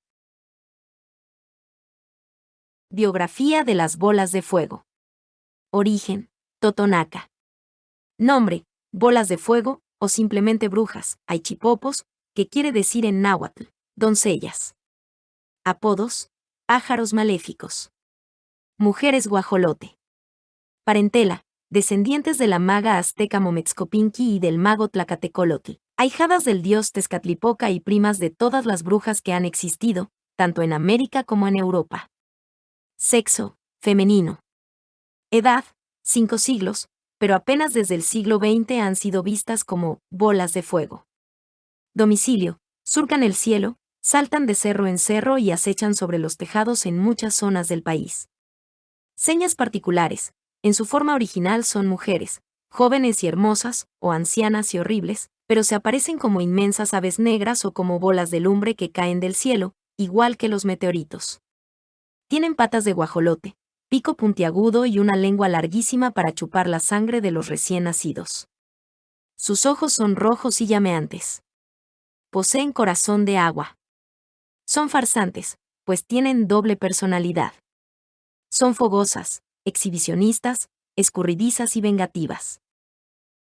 Biografía de las bolas de fuego. Origen: Totonaca. Nombre: bolas de fuego, o simplemente brujas, aichipopos, que quiere decir en náhuatl, doncellas. Apodos: pájaros maléficos. Mujeres guajolote. Parentela: descendientes de la maga azteca Mometskopinki y del mago Tlacatecolotl, ahijadas del dios Tezcatlipoca y primas de todas las brujas que han existido, tanto en América como en Europa. Sexo: femenino. Edad: 5 siglos, pero apenas desde el siglo XX han sido vistas como bolas de fuego. Domicilio: surcan el cielo, saltan de cerro en cerro y acechan sobre los tejados en muchas zonas del país. Señas particulares: en su forma original son mujeres, jóvenes y hermosas, o ancianas y horribles, pero se aparecen como inmensas aves negras o como bolas de lumbre que caen del cielo, igual que los meteoritos. Tienen patas de guajolote, pico puntiagudo y una lengua larguísima para chupar la sangre de los recién nacidos. Sus ojos son rojos y llameantes. Poseen corazón de agua. Son farsantes, pues tienen doble personalidad. Son fogosas, exhibicionistas, escurridizas y vengativas.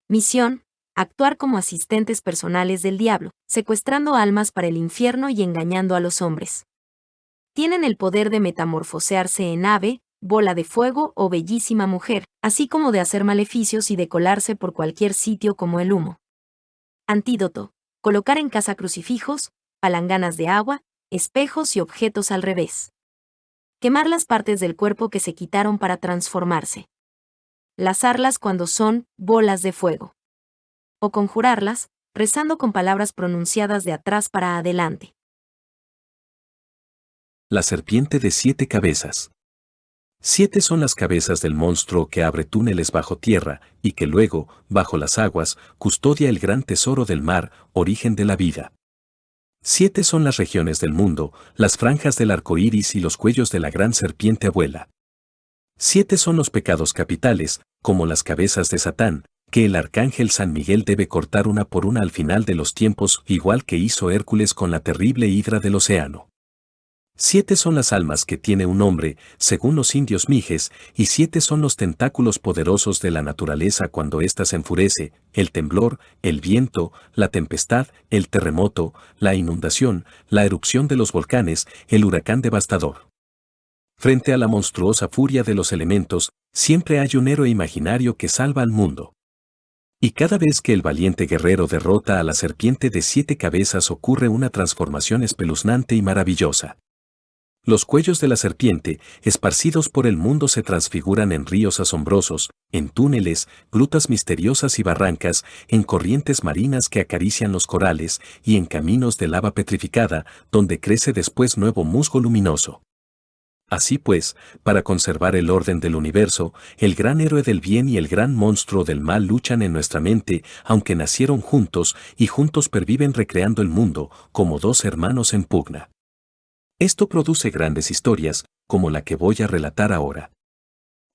Misión: actuar como asistentes personales del diablo, secuestrando almas para el infierno y engañando a los hombres. Tienen el poder de metamorfosearse en ave, bola de fuego o bellísima mujer, así como de hacer maleficios y de colarse por cualquier sitio como el humo. Antídoto: colocar en casa crucifijos, palanganas de agua, espejos y objetos al revés. Quemar las partes del cuerpo que se quitaron para transformarse. Lazarlas cuando son bolas de fuego. O conjurarlas, rezando con palabras pronunciadas de atrás para adelante. La serpiente de 7 cabezas. 7 son las cabezas del monstruo que abre túneles bajo tierra y que luego, bajo las aguas, custodia el gran tesoro del mar, origen de la vida. 7 son las regiones del mundo, las franjas del arco iris y los cuellos de la gran serpiente abuela. 7 son los pecados capitales, como las cabezas de Satán, que el arcángel San Miguel debe cortar una por una al final de los tiempos, igual que hizo Hércules con la terrible hidra del océano. 7 son las almas que tiene un hombre, según los indios mijes, y 7 son los tentáculos poderosos de la naturaleza cuando ésta se enfurece, el temblor, el viento, la tempestad, el terremoto, la inundación, la erupción de los volcanes, el huracán devastador. Frente a la monstruosa furia de los elementos, siempre hay un héroe imaginario que salva al mundo. Y cada vez que el valiente guerrero derrota a la serpiente de 7 cabezas ocurre una transformación espeluznante y maravillosa. Los cuellos de la serpiente, esparcidos por el mundo, se transfiguran en ríos asombrosos, en túneles, grutas misteriosas y barrancas, en corrientes marinas que acarician los corales y en caminos de lava petrificada, donde crece después nuevo musgo luminoso. Así pues, para conservar el orden del universo, el gran héroe del bien y el gran monstruo del mal luchan en nuestra mente, aunque nacieron juntos y juntos perviven recreando el mundo, como dos hermanos en pugna. Esto produce grandes historias, como la que voy a relatar ahora.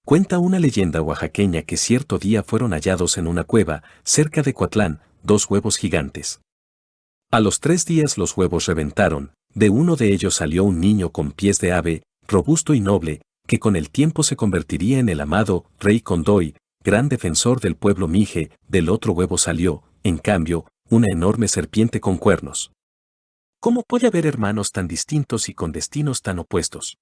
Cuenta una leyenda oaxaqueña que cierto día fueron hallados en una cueva, cerca de Coatlán, 2 huevos gigantes. A los 3 días los huevos reventaron, de uno de ellos salió un niño con pies de ave, robusto y noble, que con el tiempo se convertiría en el amado Rey Condoy, gran defensor del pueblo mije. Del otro huevo salió, en cambio, una enorme serpiente con cuernos. ¿Cómo puede haber hermanos tan distintos y con destinos tan opuestos?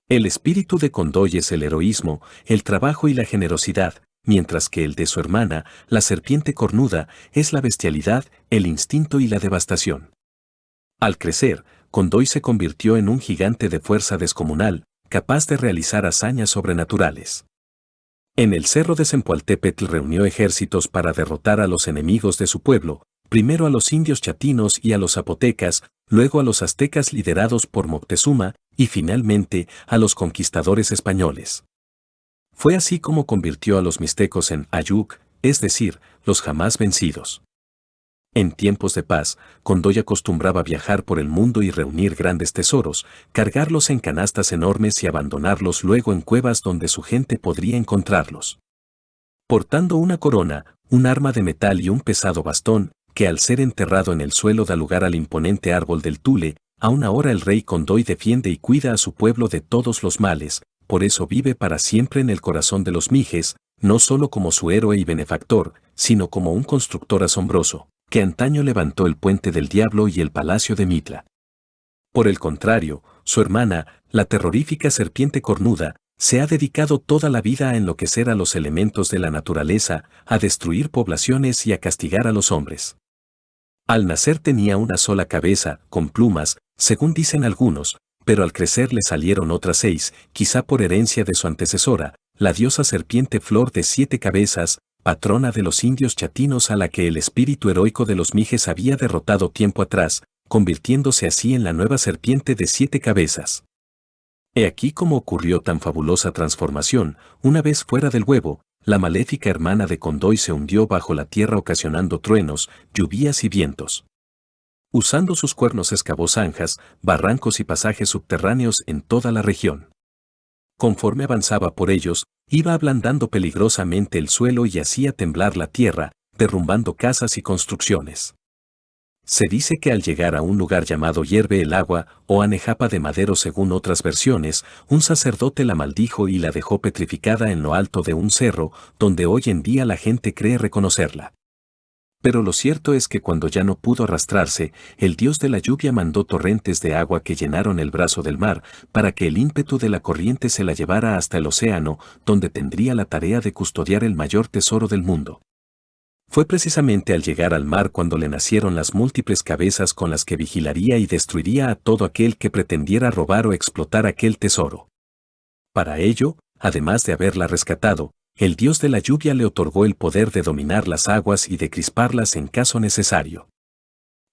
El espíritu de Condoy es el heroísmo, el trabajo y la generosidad, mientras que el de su hermana, la serpiente cornuda, es la bestialidad, el instinto y la devastación. Al crecer, Condoy se convirtió en un gigante de fuerza descomunal, capaz de realizar hazañas sobrenaturales. En el cerro de Zempoaltépetl reunió ejércitos para derrotar a los enemigos de su pueblo, primero a los indios chatinos y a los zapotecas, luego a los aztecas liderados por Moctezuma, y finalmente a los conquistadores españoles. Fue así como convirtió a los mixtecos en Ayuk, es decir, los jamás vencidos. En tiempos de paz, Condoy acostumbraba viajar por el mundo y reunir grandes tesoros, cargarlos en canastas enormes y abandonarlos luego en cuevas donde su gente podría encontrarlos. Portando una corona, un arma de metal y un pesado bastón, que al ser enterrado en el suelo da lugar al imponente árbol del Tule, aún ahora el rey Condoy defiende y cuida a su pueblo de todos los males, por eso vive para siempre en el corazón de los mijes, no solo como su héroe y benefactor, sino como un constructor asombroso, que antaño levantó el puente del diablo y el palacio de Mitla. Por el contrario, su hermana, la terrorífica serpiente cornuda, se ha dedicado toda la vida a enloquecer a los elementos de la naturaleza, a destruir poblaciones y a castigar a los hombres. Al nacer tenía una sola cabeza, con plumas, según dicen algunos, pero al crecer le salieron otras 6, quizá por herencia de su antecesora, la diosa serpiente Flor de 7 cabezas, patrona de los indios chatinos a la que el espíritu heroico de los mijes había derrotado tiempo atrás, convirtiéndose así en la nueva serpiente de 7 cabezas. He aquí cómo ocurrió tan fabulosa transformación. Una vez fuera del huevo, la maléfica hermana de Condoy se hundió bajo la tierra ocasionando truenos, lluvias y vientos. Usando sus cuernos excavó zanjas, barrancos y pasajes subterráneos en toda la región. Conforme avanzaba por ellos, iba ablandando peligrosamente el suelo y hacía temblar la tierra, derrumbando casas y construcciones. Se dice que al llegar a un lugar llamado Hierve el Agua, o Anejapa de Madero según otras versiones, un sacerdote la maldijo y la dejó petrificada en lo alto de un cerro, donde hoy en día la gente cree reconocerla. Pero lo cierto es que cuando ya no pudo arrastrarse, el dios de la lluvia mandó torrentes de agua que llenaron el brazo del mar, para que el ímpetu de la corriente se la llevara hasta el océano, donde tendría la tarea de custodiar el mayor tesoro del mundo. Fue precisamente al llegar al mar cuando le nacieron las múltiples cabezas con las que vigilaría y destruiría a todo aquel que pretendiera robar o explotar aquel tesoro. Para ello, además de haberla rescatado, el dios de la lluvia le otorgó el poder de dominar las aguas y de crisparlas en caso necesario.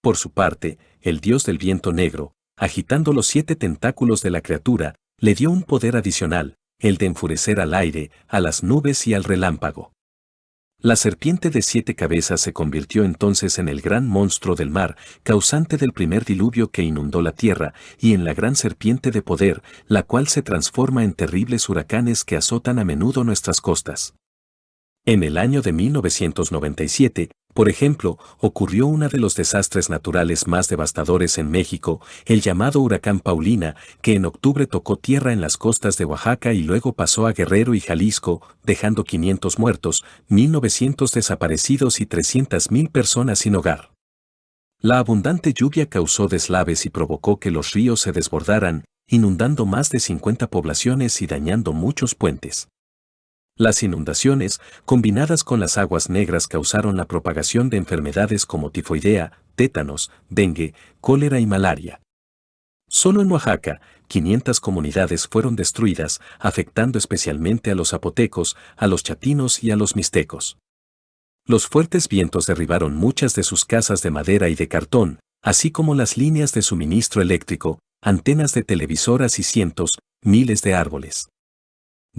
Por su parte, el dios del viento negro, agitando los 7 tentáculos de la criatura, le dio un poder adicional, el de enfurecer al aire, a las nubes y al relámpago. La serpiente de 7 cabezas se convirtió entonces en el gran monstruo del mar, causante del primer diluvio que inundó la tierra, y en la gran serpiente de poder, la cual se transforma en terribles huracanes que azotan a menudo nuestras costas. En el año de 1997, Por ejemplo, ocurrió uno de los desastres naturales más devastadores en México, el llamado huracán Paulina, que en octubre tocó tierra en las costas de Oaxaca y luego pasó a Guerrero y Jalisco, dejando 500 muertos, 1.900 desaparecidos y 300.000 personas sin hogar. La abundante lluvia causó deslaves y provocó que los ríos se desbordaran, inundando más de 50 poblaciones y dañando muchos puentes. Las inundaciones, combinadas con las aguas negras, causaron la propagación de enfermedades como tifoidea, tétanos, dengue, cólera y malaria. Solo en Oaxaca, 500 comunidades fueron destruidas, afectando especialmente a los zapotecos, a los chatinos y a los mixtecos. Los fuertes vientos derribaron muchas de sus casas de madera y de cartón, así como las líneas de suministro eléctrico, antenas de televisoras y cientos, miles de árboles.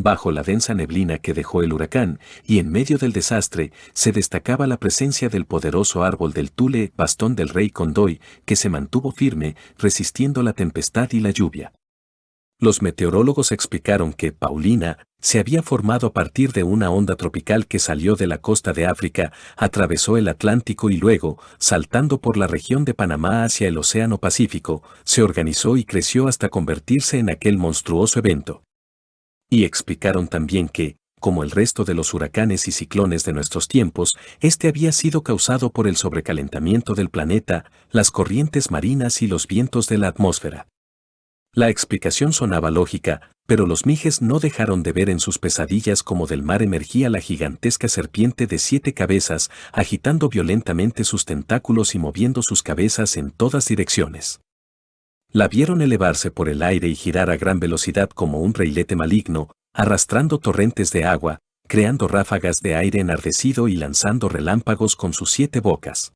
Bajo la densa neblina que dejó el huracán, y en medio del desastre, se destacaba la presencia del poderoso árbol del Tule, bastón del rey Condoy, que se mantuvo firme, resistiendo la tempestad y la lluvia. Los meteorólogos explicaron que Paulina se había formado a partir de una onda tropical que salió de la costa de África, atravesó el Atlántico y luego, saltando por la región de Panamá hacia el Océano Pacífico, se organizó y creció hasta convertirse en aquel monstruoso evento. Y explicaron también que, como el resto de los huracanes y ciclones de nuestros tiempos, este había sido causado por el sobrecalentamiento del planeta, las corrientes marinas y los vientos de la atmósfera. La explicación sonaba lógica, pero los mijes no dejaron de ver en sus pesadillas cómo del mar emergía la gigantesca serpiente de 7 cabezas, agitando violentamente sus tentáculos y moviendo sus cabezas en todas direcciones. La vieron elevarse por el aire y girar a gran velocidad como un reilete maligno, arrastrando torrentes de agua, creando ráfagas de aire enardecido y lanzando relámpagos con sus 7 bocas.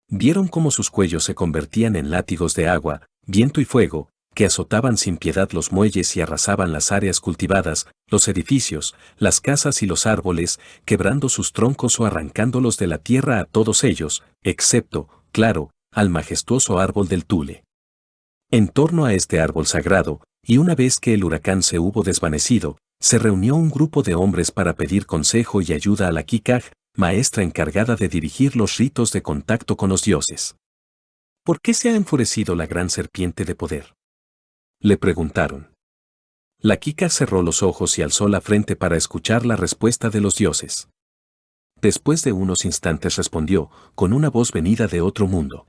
Vieron cómo sus cuellos se convertían en látigos de agua, viento y fuego, que azotaban sin piedad los muelles y arrasaban las áreas cultivadas, los edificios, las casas y los árboles, quebrando sus troncos o arrancándolos de la tierra a todos ellos, excepto, claro, al majestuoso árbol del Tule. En torno a este árbol sagrado, y una vez que el huracán se hubo desvanecido, se reunió un grupo de hombres para pedir consejo y ayuda a la Kikaj, maestra encargada de dirigir los ritos de contacto con los dioses. ¿Por qué se ha enfurecido la gran serpiente de poder?, le preguntaron. La Kikaj cerró los ojos y alzó la frente para escuchar la respuesta de los dioses. Después de unos instantes respondió, con una voz venida de otro mundo.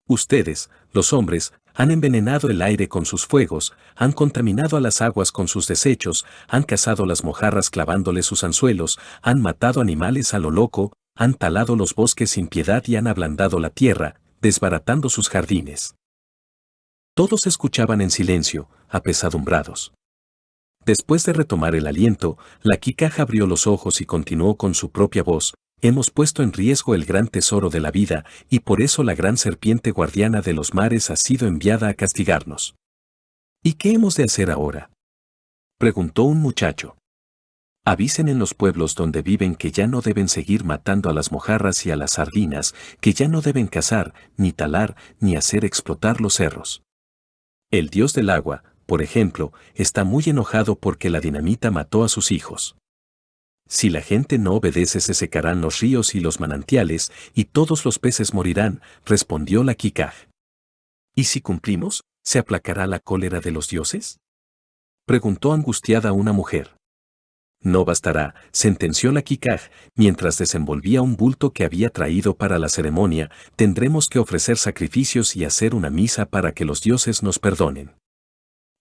Ustedes, los hombres, han envenenado el aire con sus fuegos, han contaminado a las aguas con sus desechos, han cazado las mojarras clavándole sus anzuelos, han matado animales a lo loco, han talado los bosques sin piedad y han ablandado la tierra, desbaratando sus jardines. Todos escuchaban en silencio, apesadumbrados. Después de retomar el aliento, la Kikaj abrió los ojos y continuó con su propia voz. Hemos puesto en riesgo el gran tesoro de la vida, y por eso la gran serpiente guardiana de los mares ha sido enviada a castigarnos. ¿Y qué hemos de hacer ahora?, preguntó un muchacho. Avisen en los pueblos donde viven que ya no deben seguir matando a las mojarras y a las sardinas, que ya no deben cazar, ni talar, ni hacer explotar los cerros. El dios del agua, por ejemplo, está muy enojado porque la dinamita mató a sus hijos. Si la gente no obedece se secarán los ríos y los manantiales, y todos los peces morirán, respondió la Kikaj. ¿Y si cumplimos, se aplacará la cólera de los dioses?, preguntó angustiada una mujer. No bastará, sentenció la Kikaj, mientras desenvolvía un bulto que había traído para la ceremonia, tendremos que ofrecer sacrificios y hacer una misa para que los dioses nos perdonen.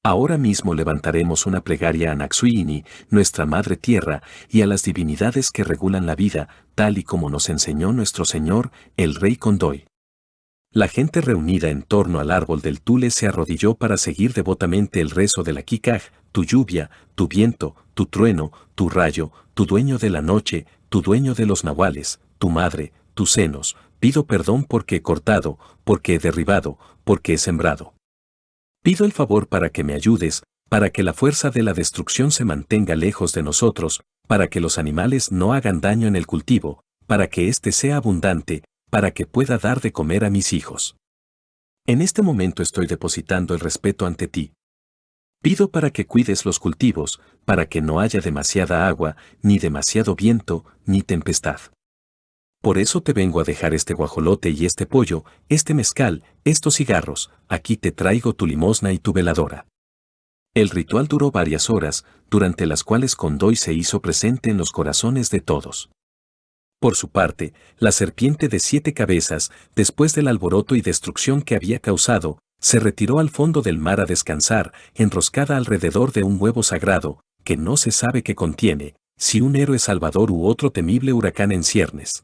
Ahora mismo levantaremos una plegaria a Naxuini, nuestra madre tierra, y a las divinidades que regulan la vida, tal y como nos enseñó nuestro Señor, el Rey Condoy. La gente reunida en torno al árbol del Tule se arrodilló para seguir devotamente el rezo de la Kikaj, tu lluvia, tu viento, tu trueno, tu rayo, tu dueño de la noche, tu dueño de los nahuales, tu madre, tus senos, pido perdón porque he cortado, porque he derribado, porque he sembrado. Pido el favor para que me ayudes, para que la fuerza de la destrucción se mantenga lejos de nosotros, para que los animales no hagan daño en el cultivo, para que éste sea abundante, para que pueda dar de comer a mis hijos. En este momento estoy depositando el respeto ante ti. Pido para que cuides los cultivos, para que no haya demasiada agua, ni demasiado viento, ni tempestad. Por eso te vengo a dejar este guajolote y este pollo, este mezcal, estos cigarros, aquí te traigo tu limosna y tu veladora. El ritual duró varias horas, durante las cuales Condoy se hizo presente en los corazones de todos. Por su parte, la serpiente de 7 cabezas, después del alboroto y destrucción que había causado, se retiró al fondo del mar a descansar, enroscada alrededor de un huevo sagrado, que no se sabe qué contiene, si un héroe salvador u otro temible huracán en ciernes.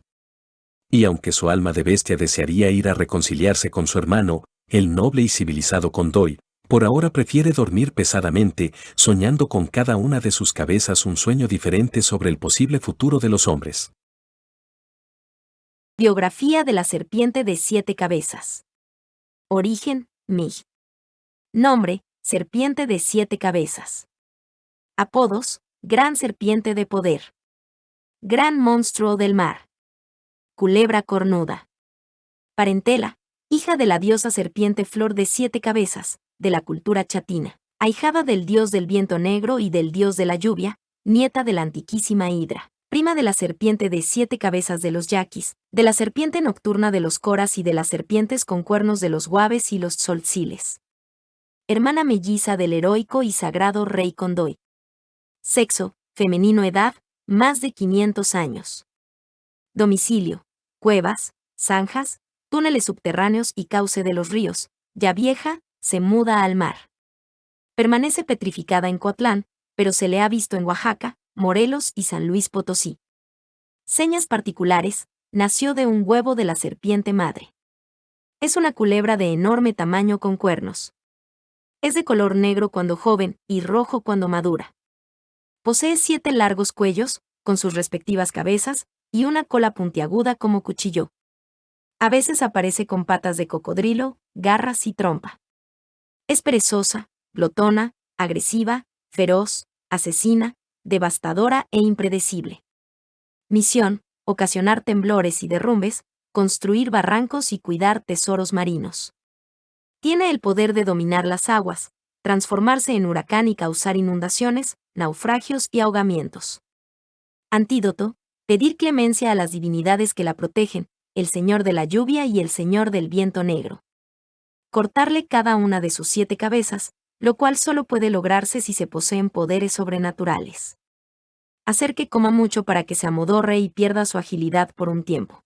Y aunque su alma de bestia desearía ir a reconciliarse con su hermano, el noble y civilizado Condoy, por ahora prefiere dormir pesadamente, soñando con cada una de sus cabezas un sueño diferente sobre el posible futuro de los hombres. Biografía de la serpiente de 7 cabezas. Origen, Mig. Nombre, serpiente de 7 cabezas. Apodos, gran serpiente de poder. Gran monstruo del mar. Culebra cornuda. Parentela, hija de la diosa serpiente Flor de 7 cabezas, de la cultura chatina. Ahijada del dios del viento negro y del dios de la lluvia, nieta de la antiquísima Hidra. Prima de la serpiente de 7 cabezas de los yaquis, de la serpiente nocturna de los coras y de las serpientes con cuernos de los guaves y los tzoltziles. Hermana melliza del heroico y sagrado rey Condoy. Sexo, femenino. Edad, más de 500 años. Domicilio, cuevas, zanjas, túneles subterráneos y cauce de los ríos. Ya vieja, se muda al mar. Permanece petrificada en Coatlán, pero se le ha visto en Oaxaca, Morelos y San Luis Potosí. Señas particulares, nació de un huevo de la serpiente madre. Es una culebra de enorme tamaño con cuernos. Es de color negro cuando joven y rojo cuando madura. Posee 7 largos cuellos, con sus respectivas cabezas, y una cola puntiaguda como cuchillo. A veces aparece con patas de cocodrilo, garras y trompa. Es perezosa, glotona, agresiva, feroz, asesina, devastadora e impredecible. Misión, ocasionar temblores y derrumbes, construir barrancos y cuidar tesoros marinos. Tiene el poder de dominar las aguas, transformarse en huracán y causar inundaciones, naufragios y ahogamientos. Antídoto, pedir clemencia a las divinidades que la protegen, el Señor de la lluvia y el Señor del viento negro. Cortarle cada una de sus 7 cabezas, lo cual solo puede lograrse si se poseen poderes sobrenaturales. Hacer que coma mucho para que se amodorre y pierda su agilidad por un tiempo.